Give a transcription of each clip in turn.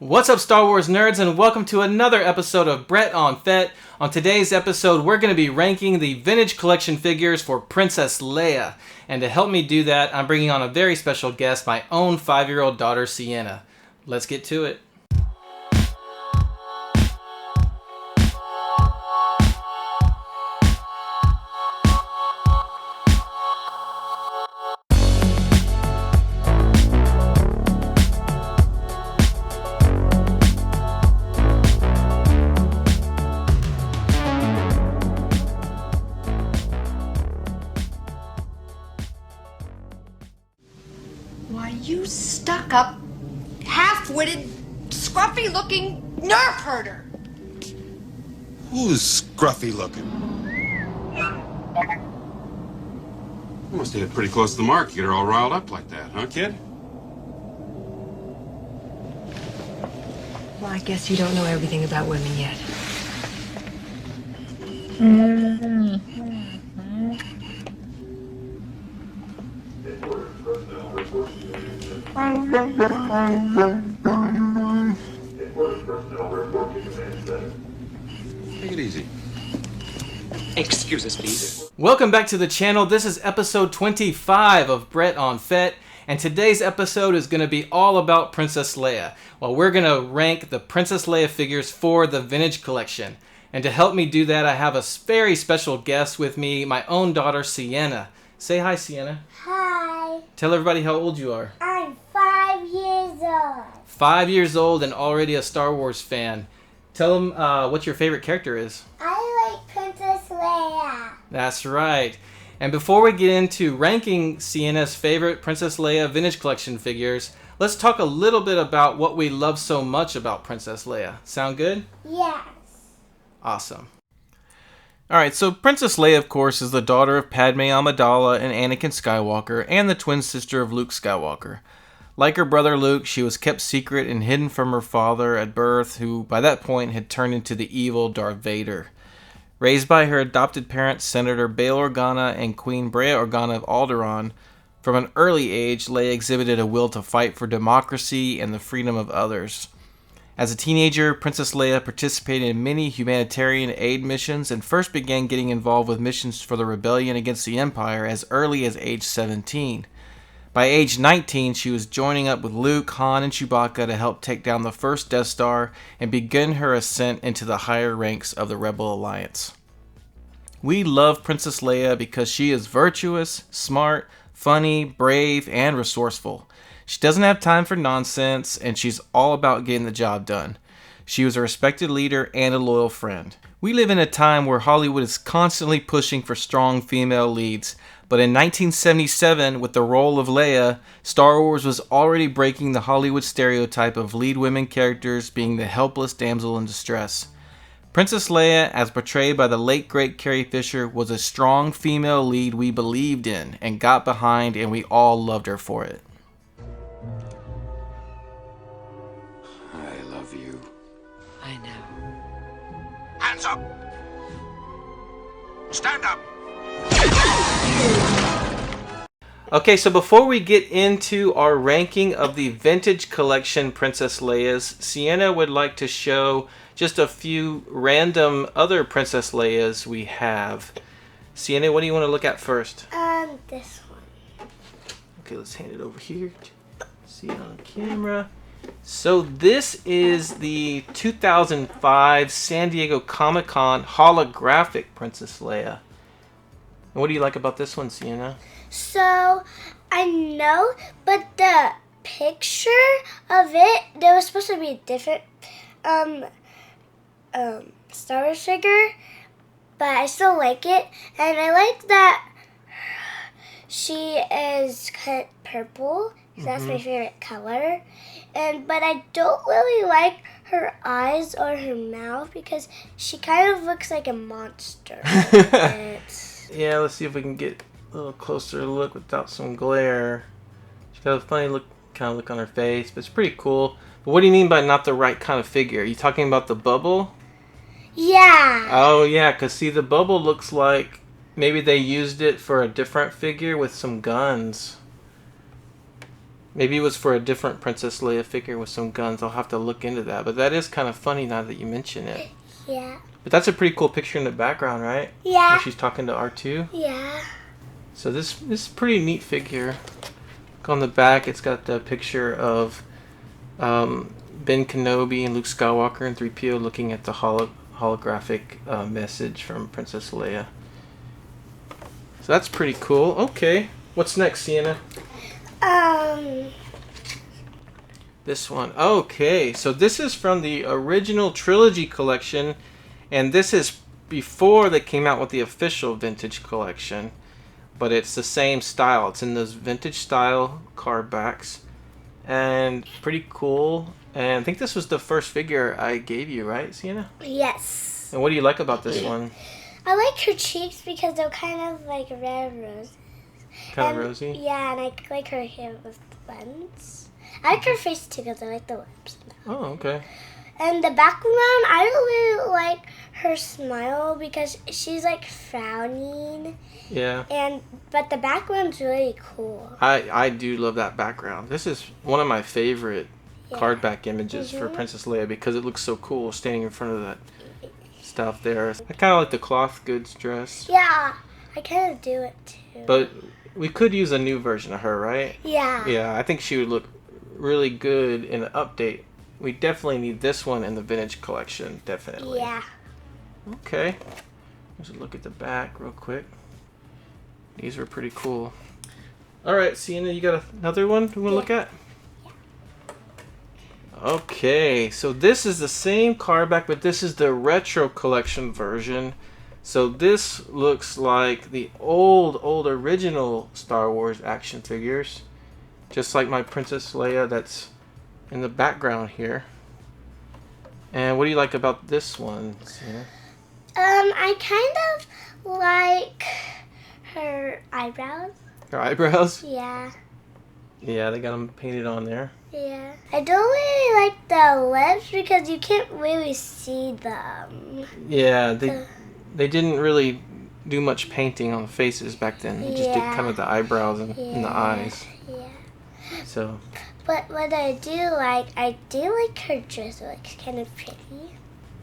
What's up, Star Wars nerds, and welcome to another episode of Brett on Fett. On today's episode, we're going to be ranking the vintage collection figures for Princess Leia. And to help me do that, I'm bringing on a very special guest, my own 5-year-old daughter, Sienna. Let's get to it. Why, you stuck-up, half-witted, scruffy-looking nerf herder! Who's scruffy looking? You must have hit pretty close to the mark. You get her all riled up like that, huh, kid? Well, I guess you don't know everything about women yet. Take it easy. Excuses, please. Welcome back to the channel. This is episode 25 of Brett on Fett. And today's episode is going to be all about Princess Leia. Well, we're going to rank the Princess Leia figures for the vintage collection. And to help me do that, I have a very special guest with me, my own daughter, Sienna. Say hi, Sienna. Hi, Tell everybody how old you are. I'm 5 years old. 5 years old and already a Star Wars fan. Tell them what your favorite character is. I like Princess Leia. That's right. And before we get into ranking Sienna's favorite Princess Leia vintage collection figures, let's talk a little bit about what we love so much about Princess Leia. Sound good? Yes. Awesome. Alright, so Princess Leia, of course, is the daughter of Padme Amidala and Anakin Skywalker, and the twin sister of Luke Skywalker. Like her brother Luke, she was kept secret and hidden from her father at birth, who by that point had turned into the evil Darth Vader. Raised by her adopted parents, Senator Bail Organa and Queen Brea Organa of Alderaan, from an early age, Leia exhibited a will to fight for democracy and the freedom of others. As a teenager, Princess Leia participated in many humanitarian aid missions and first began getting involved with missions for the rebellion against the Empire as early as age 17. By age 19, she was joining up with Luke, Han, and Chewbacca to help take down the first Death Star and begin her ascent into the higher ranks of the Rebel Alliance. We love Princess Leia because she is virtuous, smart, funny, brave, and resourceful. She doesn't have time for nonsense, and she's all about getting the job done. She was a respected leader and a loyal friend. We live in a time where Hollywood is constantly pushing for strong female leads, but in 1977, with the role of Leia, Star Wars was already breaking the Hollywood stereotype of lead women characters being the helpless damsel in distress. Princess Leia, as portrayed by the late great Carriefisher, was a strong female lead we believed in and got behind, and we all loved her for it. I love you. I know. Hands up! Stand up! Okay, so before we get into our ranking of the vintage collection Princess Leias, Sienna would like to show just a few random other Princess Leias we have. Sienna, what do you want to look at first? This one. Okay, let's hand it over here. See it on camera. So this is the 2005 San Diego Comic-Con holographic Princess Leia. And what do you like about this one, Sienna? So, I know, but the picture of it, there was supposed to be a different Star Wars figure, but I still like it. And I like that she is kind of purple, because that's my favorite color. But I don't really like her eyes or her mouth because she kind of looks like a monster. Yeah, let's see if we can get a little closer look without some glare. She's got a funny kind of look on her face, but it's pretty cool. But what do you mean by not the right kind of figure? Are you talking about the bubble? Yeah. Oh yeah, because see, the bubble looks like maybe they used it for a different figure with some guns. Maybe it was for a different Princess Leia figure with some guns. I'll have to look into that. But that is kind of funny now that you mention it. Yeah. But that's a pretty cool picture in the background, right? Yeah. Where she's talking to R2. Yeah. So this is a pretty neat figure. Look on the back, it's got the picture of Ben Kenobi and Luke Skywalker and 3PO looking at the holographic message from Princess Leia. So that's pretty cool. Okay, what's next, Sienna? This one. Okay, so this is from the original trilogy collection, and this is before they came out with the official vintage collection, but it's the same style. It's in those vintage style card backs, and pretty cool. And I think this was the first figure I gave you, right, Sienna? Yes. And what do you like about this one? I like her cheeks because they're kind of like red roses. Kind of rosy? Yeah, and I like her hair with the buns. I like her face too because I like the lips. Oh, okay. And the background, I really like her smile because she's like frowning. Yeah. But the background's really cool. I do love that background. This is one of my favorite card back images for Princess Leia because it looks so cool standing in front of that stuff there. I kind of like the cloth goods dress. Yeah, I kind of do it too. But we could use a new version of her, right? Yeah. Yeah, I think she would look really good in an update. We definitely need this one in the vintage collection, definitely. Yeah. Okay. Let's look at the back real quick. These were pretty cool. Alright, Sienna, you got another one you want to look at? Okay, so this is the same card back, but this is the retro collection version. So this looks like the old original Star Wars action figures. Just like my Princess Leia that's in the background here. And what do you like about this one, Sienna? I kind of like her eyebrows. Her eyebrows? Yeah. Yeah, they got them painted on there. Yeah. I don't really like the lips because you can't really see them. Yeah, they didn't really do much painting on the faces back then. They just did kind of the eyebrows and the eyes. Yeah. So. But what I do like her dress. It looks kind of pretty.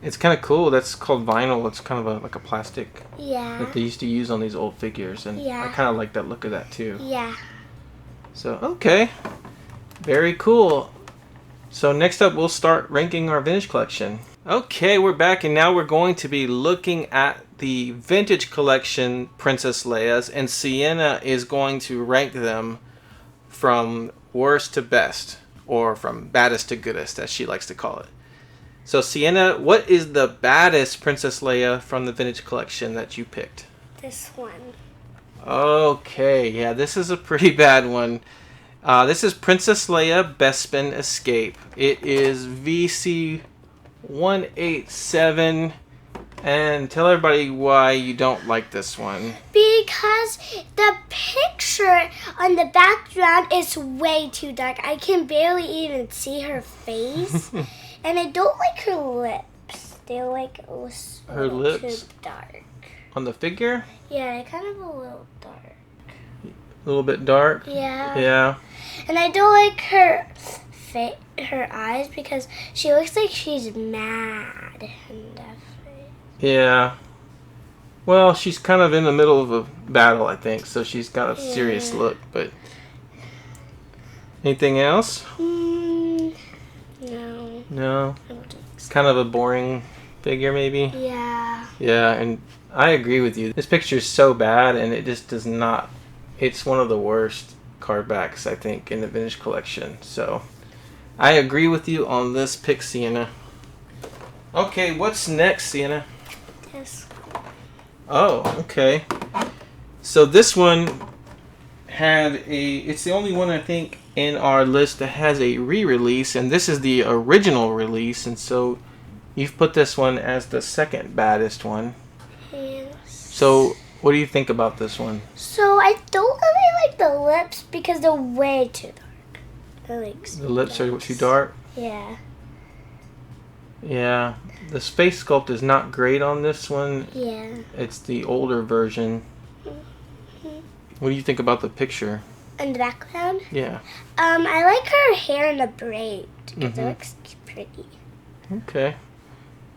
It's kind of cool. That's called vinyl. It's kind of like a plastic Yeah. that they used to use on these old figures. And I kind of like that look of that too. Yeah. So, okay. Very cool. So next up, we'll start ranking our vintage collection. Okay, we're back, and now we're going to be looking at the vintage collection Princess Leia's, and Sienna is going to rank them from worst to best, or from baddest to goodest, as she likes to call it. So Sienna, what is the baddest Princess Leia from the vintage collection that you picked? This one. Okay, yeah, this is a pretty bad one. This is Princess Leia Bespin Escape. It is VC 187, and tell everybody why you don't like this one. Because the picture on the background is way too dark. I can barely even see her face. And I don't like her lips. They're like her lips too dark. On the figure? Yeah, they're kind of a little dark. A little bit dark? Yeah. Yeah. And I don't like her eyes because she looks like she's mad. Yeah. Well, she's kind of in the middle of a battle, I think, so she's got a serious look, but... Anything else? No. No? It's kind of a boring figure, maybe? Yeah. Yeah, and I agree with you. This picture is so bad, and it just does not... It's one of the worst card backs, I think, in the vintage collection. So, I agree with you on this pick, Sienna. Okay, what's next, Sienna? This. Oh, okay. So this one had it's the only one, I think, in our list that has a re-release, and this is the original release, and so you've put this one as the second baddest one. Yes. So, what do you think about this one? So I don't really like the lips because they're way too dark. The lips are too dark? Yeah. Yeah. The face sculpt is not great on this one. Yeah. It's the older version. What do you think about the picture? In the background? Yeah. I like her hair in a braid because it looks pretty. Okay.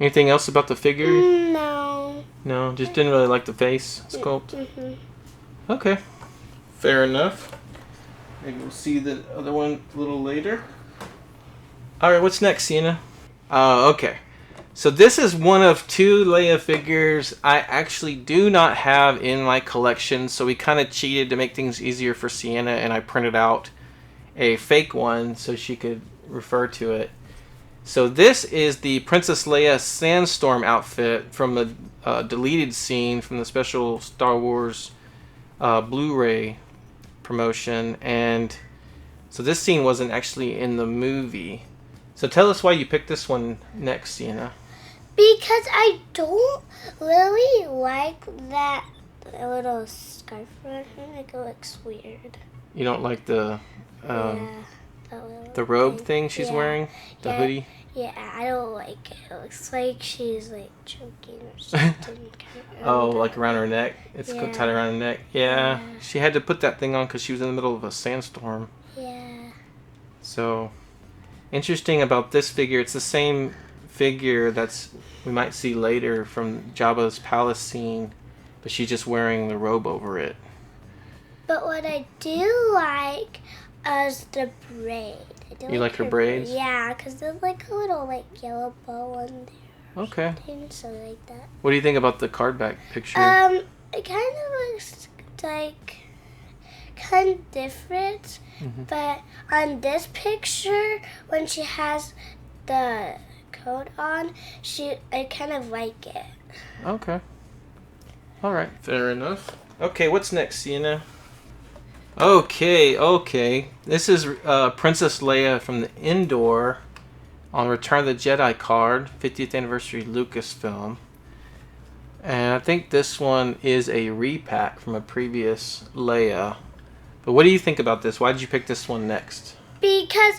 Anything else about the figure? No. No, just didn't really like the face sculpt. Okay. Fair enough. Maybe we'll see the other one a little later. Alright, what's next, Sienna? Okay. So this is one of 2 Leia figures I actually do not have in my collection, so we kind of cheated to make things easier for Sienna, and I printed out a fake one so she could refer to it. So this is the Princess Leia Sandstorm outfit from the deleted scene from the special Star Wars Blu-ray promotion, and so this scene wasn't actually in the movie. So tell us why you picked this one next, Sienna. Because I don't really like that little scarf around her. Like, it looks weird. You don't like the The robe thing she's wearing? The hoodie? Yeah, I don't like it. It looks like she's like choking or something. Oh, like around her neck? It's Yeah. tied around her neck? Yeah. She had to put that thing on because she was in the middle of a sandstorm. Yeah. So, interesting about this figure, it's the same figure that's we might see later from Jabba's palace scene, but she's just wearing the robe over it. But what I do like is the braid. You like her braids? Yeah, because there's like a little like yellow bow on there. Okay. So like that. What do you think about the card back picture? It kind of looks like kind of different, but on this picture, when she has the coat on, I kind of like it. Okay. Alright, fair enough. Okay, what's next, Sienna? Okay. This is Princess Leia from the Indoor on Return of the Jedi card, 50th Anniversary Lucasfilm. And I think this one is a repack from a previous Leia. But what do you think about this? Why did you pick this one next? Because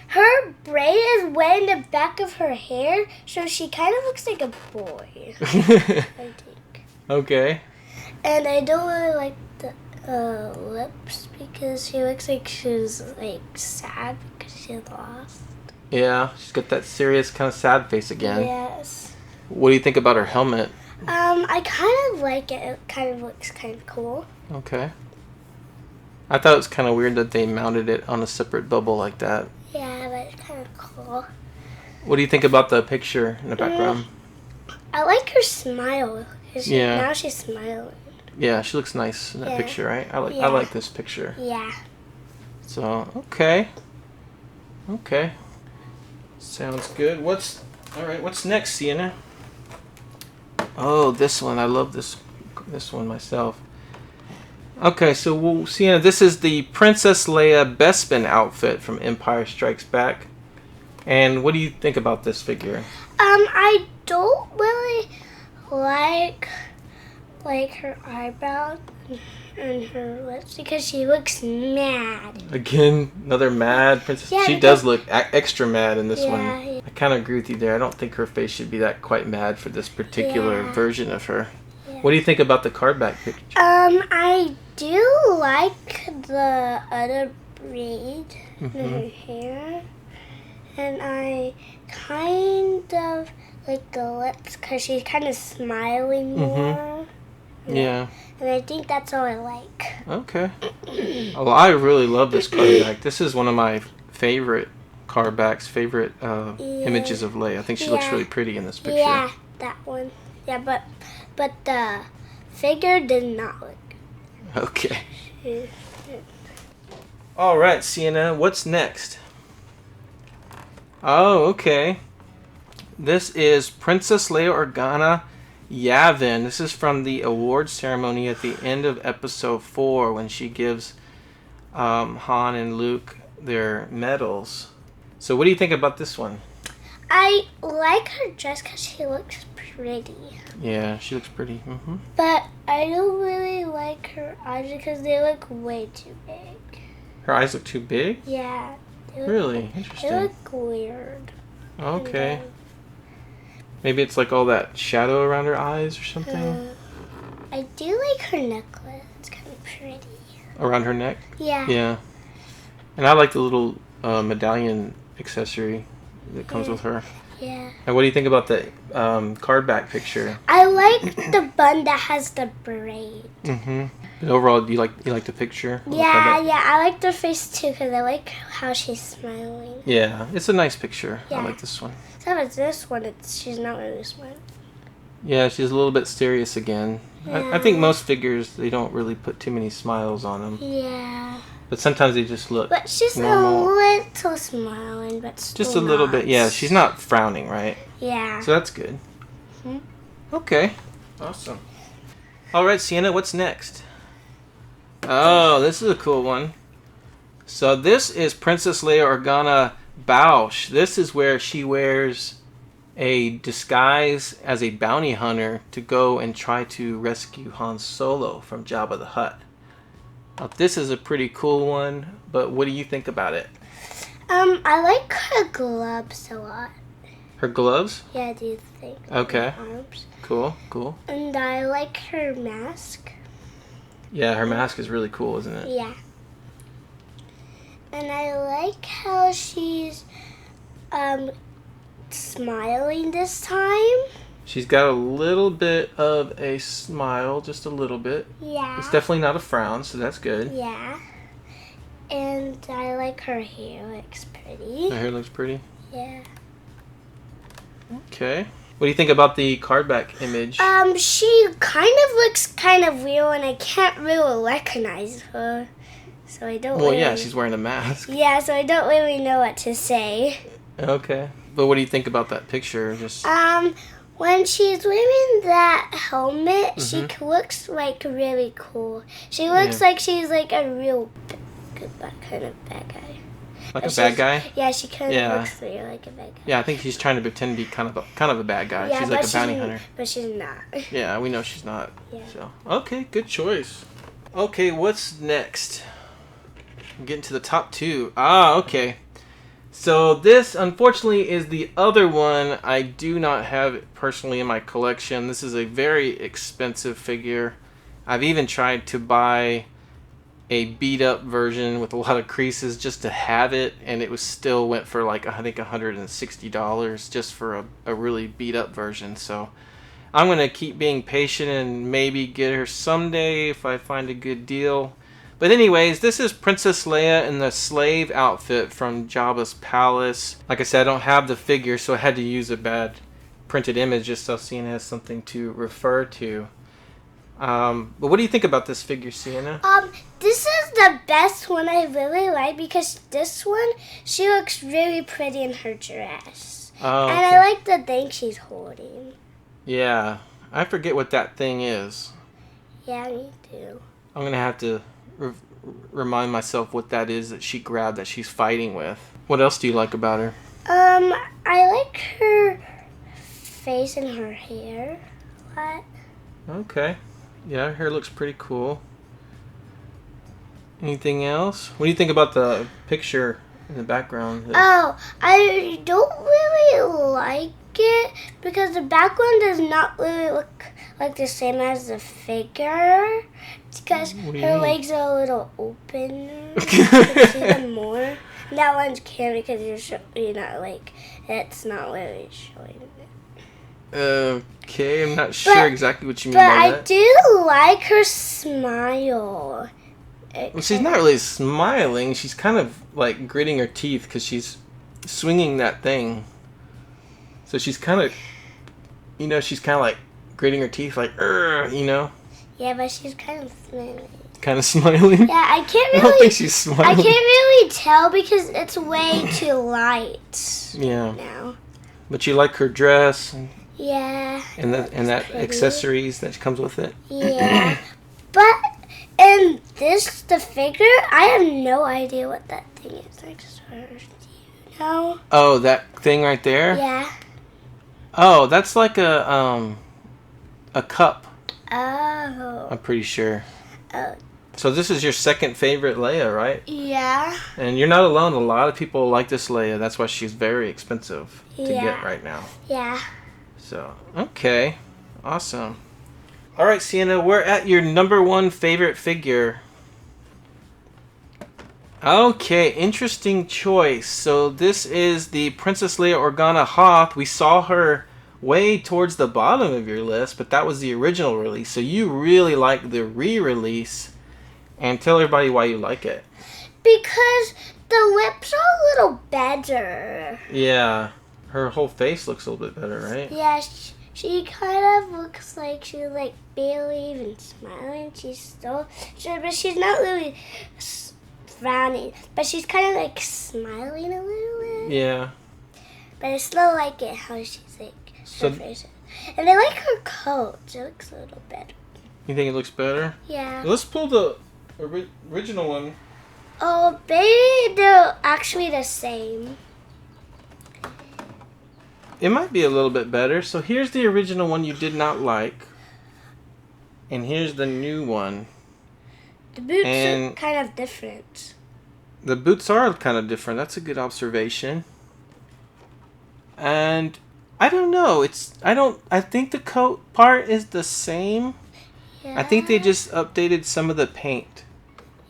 her braid is way in the back of her hair, so she kind of looks like a boy, I think. Okay. And I don't really like the lips because she looks like she's like sad because she lost. Yeah, she's got that serious kind of sad face again. Yes. What do you think about her helmet? I kind of like it. It kind of looks kind of cool. Okay. I thought it was kind of weird that they mounted it on a separate bubble like that. Yeah, but it's kind of cool. What do you think about the picture in the background? I like her smile. Yeah. Now she's smiling. Yeah, she looks nice in that Yeah. picture, right? I Yeah. like this picture. Yeah. So, okay. Sounds good. What's next, Sienna? Oh, this one. I love this one myself. Okay, so Sienna, this is the Princess Leia Bespin outfit from Empire Strikes Back. And what do you think about this figure? I don't really like her eyebrows and her lips because she looks mad. Again, another mad princess. Yeah, She does look extra mad in this one. Yeah. I kind of agree with you there. I don't think her face should be that quite mad for this particular Yeah. version of her. Yeah. What do you think about the card back picture? I do like the other braid in her hair. And I kind of like the lips because she's kind of smiling more. Yeah. And I think that's all I like. Okay. Well, I really love this card back. This is one of my favorite card backs, favorite images of Leia. I think she looks really pretty in this picture. Yeah, that one. Yeah, but the figure did not look Okay. good. All right, Sienna, what's next? Oh, okay. This is Princess Leia Organa Yavin. This is from the award ceremony at the end of episode 4 when she gives Han and Luke their medals. So what do you think about this one? I like her dress because she looks pretty. Yeah, she looks pretty. But I don't really like her eyes because they look way too big. Her eyes look too big? Yeah. They look, Really? They Interesting. look weird. Okay. Maybe it's like all that shadow around her eyes or something? I do like her necklace. It's kind of pretty. around her neck. Yeah. Yeah. And I like the little medallion accessory that comes with her. Yeah. And what do you think about the card back picture? I like the bun that has the braid. Mm-hmm. And overall, do you like the picture? Yeah, I like the face too because I like how she's smiling. Yeah, it's a nice picture. Yeah. I like this one. Except for this one, she's not really smiling. Yeah, she's a little bit serious again. I think most figures, they don't really put too many smiles on them. Yeah. But sometimes they just look But she's normal. a little smiling, but still Just a little not. bit. Yeah, she's not frowning, right? Yeah. So that's good. Okay. Awesome. All right, Sienna, what's next? Oh, this is a cool one. So this is Princess Leia Organa Bausch. This is where she wears a disguise as a bounty hunter to go and try to rescue Han Solo from Jabba the Hutt. Now, this is a pretty cool one, but what do you think about it? I like her gloves a lot. Her gloves? Yeah, do you think? Okay. Her arms. Cool. And I like her mask. Yeah, her mask is really cool, isn't it? Yeah. And I like how she's smiling this time. She's got a little bit of a smile, just a little bit. Yeah. It's definitely not a frown, so that's good. Yeah. And I like her hair, looks pretty. Her hair looks pretty. Yeah. Okay. What do you think about the card back image? She kind of looks kind of real, and I can't really recognize her. So I don't Well, really... yeah, she's wearing a mask. Yeah, so I don't really know what to say. Okay. But what do you think about that picture? Just When she's wearing that helmet, she looks like really cool. She looks like she's like a real kind of bad guy. like a bad guy? Yeah, she kind of Yeah. looks really like a bad guy. Yeah, I think she's trying to pretend to be kind of a bad guy. Yeah, she's but like a bounty hunter. But she's not. Yeah, we know she's not. Yeah. So okay, good choice. Okay, what's next? I'm getting to the top two. Okay. So this, unfortunately, is the other one. I do not have it personally in my collection. This is a very expensive figure. I've even tried to buy a beat-up version with a lot of creases just to have it, and it was still went for like, I think, $160 just for a really beat-up version. So I'm going to keep being patient and maybe get her someday if I find a good deal. But anyways, this is Princess Leia in the slave outfit from Jabba's palace. Like I said, I don't have the figure, so I had to use a bad printed image just so Sienna has something to refer to. But what do you think about this figure, Sienna? This is the best one I really like because this one, she looks really pretty in her dress. Oh, And okay. I like the thing she's holding. Yeah, I forget what that thing is. Yeah, me too. I'm going to have to remind myself what that is that she grabbed that she's fighting with. What else do you like about her? I like her face and her hair a lot. Okay. Yeah, her hair looks pretty cool. Anything else? What do you think about the picture in the background? Oh, I don't really like it because the background does not really look like the same as the figure. It's because What do you her mean? legs are a little open. You can see them more. That one's can because you're not like it's not really showing it. Okay, I'm not sure exactly what you mean But by I that. do like her smile. Well, she's not really smiling. She's kind of like gritting her teeth because she's swinging that thing. So she's kind of, she's kind of like gritting her teeth, like, Yeah, but she's kind of smiling. kind of smiling. Yeah, I can't I really. don't think she's smiling. I can't really tell because it's way too light Yeah, now. but you like her dress Yeah. and that pretty. accessories that comes with it. Yeah. But in the figure, I have no idea what that thing is. I just heard. Do you know? Oh, that thing right there. Yeah. Oh, that's like a cup. Oh. I'm pretty sure. Oh. So this is your second favorite Leia, right? Yeah. And you're not alone. A lot of people like this Leia. That's why she's very expensive to Yeah. get right now. Yeah. So, okay. Awesome. All right, Sienna, we're at your number one favorite figure. Okay, interesting choice. So this is the Princess Leia Organa Hoth. We saw her way towards the bottom of your list, but that was the original release. So you really like the re-release. And tell everybody why you like it. Because the lips are a little better. Yeah, her whole face looks a little bit better, right? Yeah, she kind of looks like she's like barely even smiling. But she's not really frowning. But she's kind of like smiling a little bit. Yeah. But I still like it how she's like So- her face. And I like her coat. It looks a little better. You think it looks better? Yeah. Let's pull the original one. Oh, maybe they're actually the same. It might be a little bit better. So here's the original one you did not like. And here's the new one. The boots are And- kind of different. The boots are kind of different. That's a good observation. And I don't know. I think the coat part is the same. Yeah. I think they just updated some of the paint.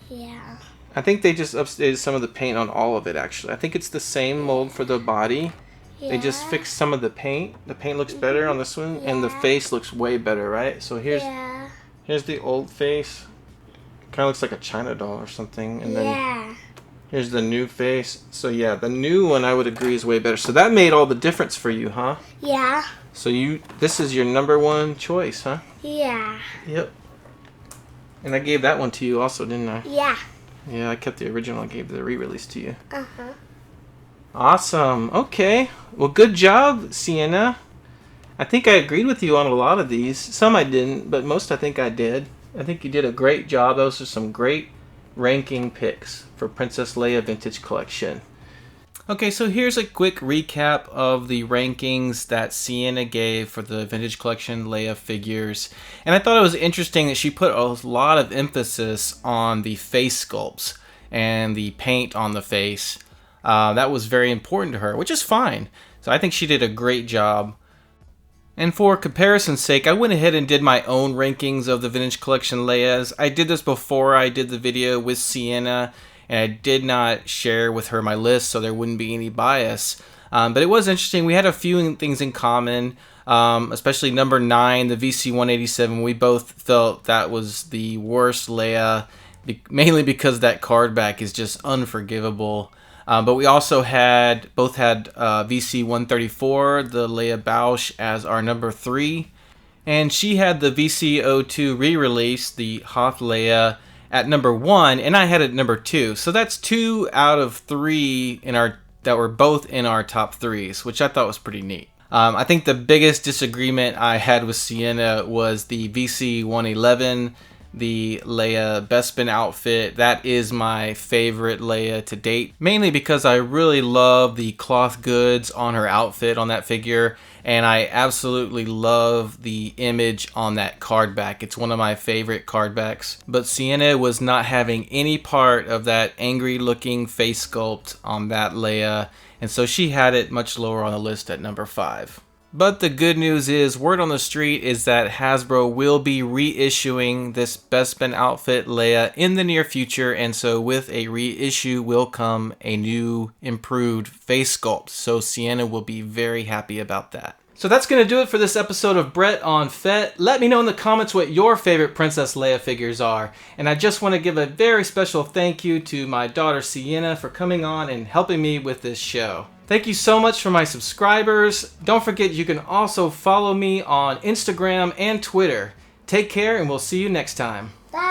Yeah. I think they just updated some of the paint on all of it, actually. I think it's the same mold for the body. Yeah. They just fixed some of the paint. The paint looks better on this one, and the Yeah. face looks way better, right? So here's the old face. Kind of looks like a China doll or something. And then Yeah. here's the new face. So yeah, the new one I would agree is way better. So that made all the difference for you, huh? Yeah. So this is your number one choice, huh? Yeah. Yep. And I gave that one to you also, didn't I? Yeah. Yeah, I kept the original. I gave the re-release to you. Uh-huh. Awesome. Okay. Well, good job, Sienna. I think I agreed with you on a lot of these. Some I didn't, but most I think I did. I think you did a great job. Those are some great ranking picks for Princess Leia Vintage Collection. Okay, so here's a quick recap of the rankings that Sienna gave for the Vintage Collection Leia figures. And I thought it was interesting that she put a lot of emphasis on the face sculpts and the paint on the face. That was very important to her, which is fine. So I think she did a great job. And for comparison's sake, I went ahead and did my own rankings of the Vintage Collection Leias. I did this before I did the video with Sienna, and I did not share with her my list, so there wouldn't be any bias. But it was interesting. We had a few things in common, especially number 9, the VC-187. We both felt that was the worst Leia, mainly because that card back is just unforgivable. But we also both had VC-134, the Leia Bausch, as our number 3. And she had the VC-02 re-release, the Hoth Leia, at number 1, and I had it at number 2. So that's 2 out of 3 that were both in our top 3s, which I thought was pretty neat. I think the biggest disagreement I had with Sienna was the VC-111, the Leia Bespin outfit. That is my favorite Leia to date, mainly because I really love the cloth goods on her outfit on that figure, and I absolutely love the image on that card back. It's one of my favorite card backs. But Sienna was not having any part of that angry looking face sculpt on that Leia, and so she had it much lower on the list at number 5. But the good news is, word on the street is that Hasbro will be reissuing this Bespin outfit Leia in the near future, and so with a reissue will come a new improved face sculpt. So Sienna will be very happy about that. So that's going to do it for this episode of Brett on Fett. Let me know in the comments what your favorite Princess Leia figures are. And I just want to give a very special thank you to my daughter Sienna for coming on and helping me with this show. Thank you so much for my subscribers. Don't forget you can also follow me on Instagram and Twitter. Take care and we'll see you next time. Bye.